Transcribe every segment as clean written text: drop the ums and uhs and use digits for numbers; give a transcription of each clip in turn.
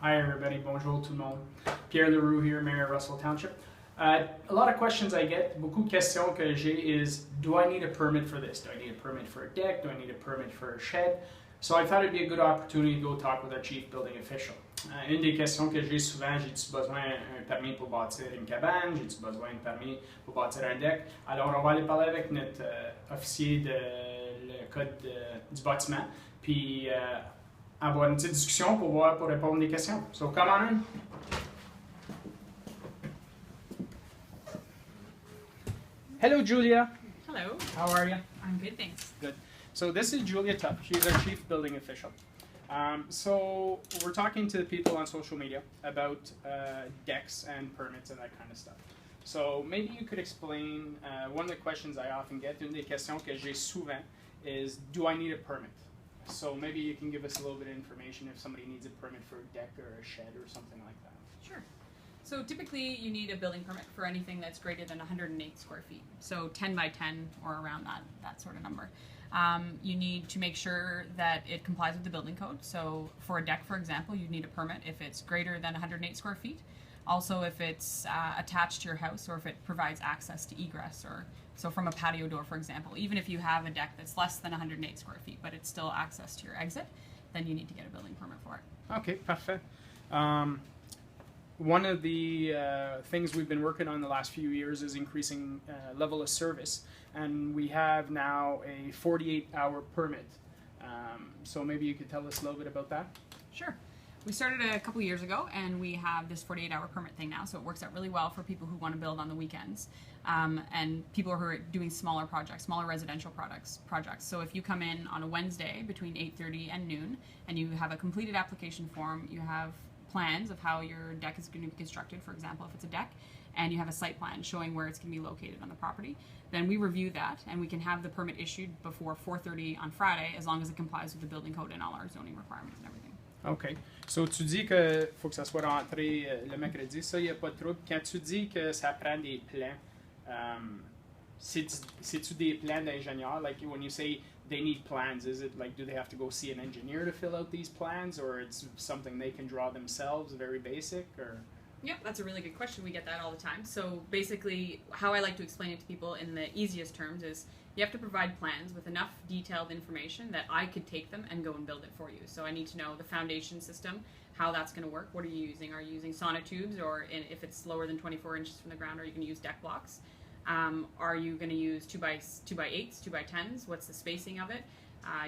Hi everybody, bonjour tout le monde. Pierre Leroux here, Mayor of Russell Township. A lot of questions I get, beaucoup de questions que j'ai is, do I need a permit for this? Do I need a permit for a deck? Do I need a permit for a shed? So I thought it'd be a good opportunity to go talk with our chief building official. Une des questions que j'ai souvent, j'ai-tu besoin d'un permis pour bâtir une cabane? J'ai-tu besoin d'un permis pour bâtir un deck? Alors on va aller parler avec notre officier de le code du bâtiment, puis avoir une petite discussion pour répondre des questions. So come on in. Hello, Julia. Hello. How are you? I'm good, thanks. Good. So this is Julia Tuck. She's our chief building official. So we're talking to the people on social media about decks and permits and that kind of stuff. So maybe you could explain, one of the questions I often get, une des questions que j'ai souvent is, do I need a permit? So maybe you can give us a little bit of information if somebody needs a permit for a deck or a shed or something like that. Sure. So typically you need a building permit for anything that's greater than 108 square feet. So 10 by 10 or around that sort of number. You need to make sure that it complies with the building code. So for a deck, for example, you'd need a permit if it's greater than 108 square feet. Also if it's attached to your house or if it provides access to egress, or so from a patio door, for example. Even if you have a deck that's less than 108 square feet, but it's still access to your exit, then you need to get a building permit for it. Okay, parfait. One of the things we've been working on the last few years is increasing level of service, and we have now a 48-hour permit. So maybe you could tell us a little bit about that? Sure. We started a couple years ago, and we have this 48-hour permit thing now, so it works out really well for people who want to build on the weekends, and people who are doing smaller projects, smaller residential projects. So if you come in on a Wednesday between 8:30 and noon, and you have a completed application form, you have plans of how your deck is going to be constructed, for example, if it's a deck, and you have a site plan showing where it's going to be located on the property, then we review that, and we can have the permit issued before 4:30 on Friday, as long as it complies with the building code and all our zoning requirements and everything. OK. So, tu dis que faut que ça soit rentré le mercredi. Ça, il n'y a pas de trouble. Quand tu dis que ça prend des plans, c'est-tu des plans d'ingénieur? Like, when you say they need plans, is it like, do they have to go see an engineer to fill out these plans, or it's something they can draw themselves, very basic, or? Yep, that's a really good question. We get that all the time. So basically, how I like to explain it to people in the easiest terms is you have to provide plans with enough detailed information that I could take them and go and build it for you. So I need to know the foundation system, how that's going to work. What are you using? Are you using sonotubes, or if it's lower than 24 inches from the ground, are you going to use deck blocks? Are you going to use 2x8s, 2x10s? What's the spacing of it?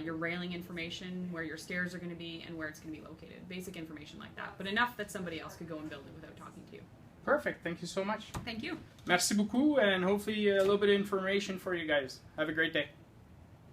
Your railing information, where your stairs are going to be, and where it's going to be located. Basic information like that, but enough that somebody else could go and build it without talking to you. Perfect. Thank you so much. Thank you. Merci beaucoup, and hopefully a little bit of information for you guys. Have a great day.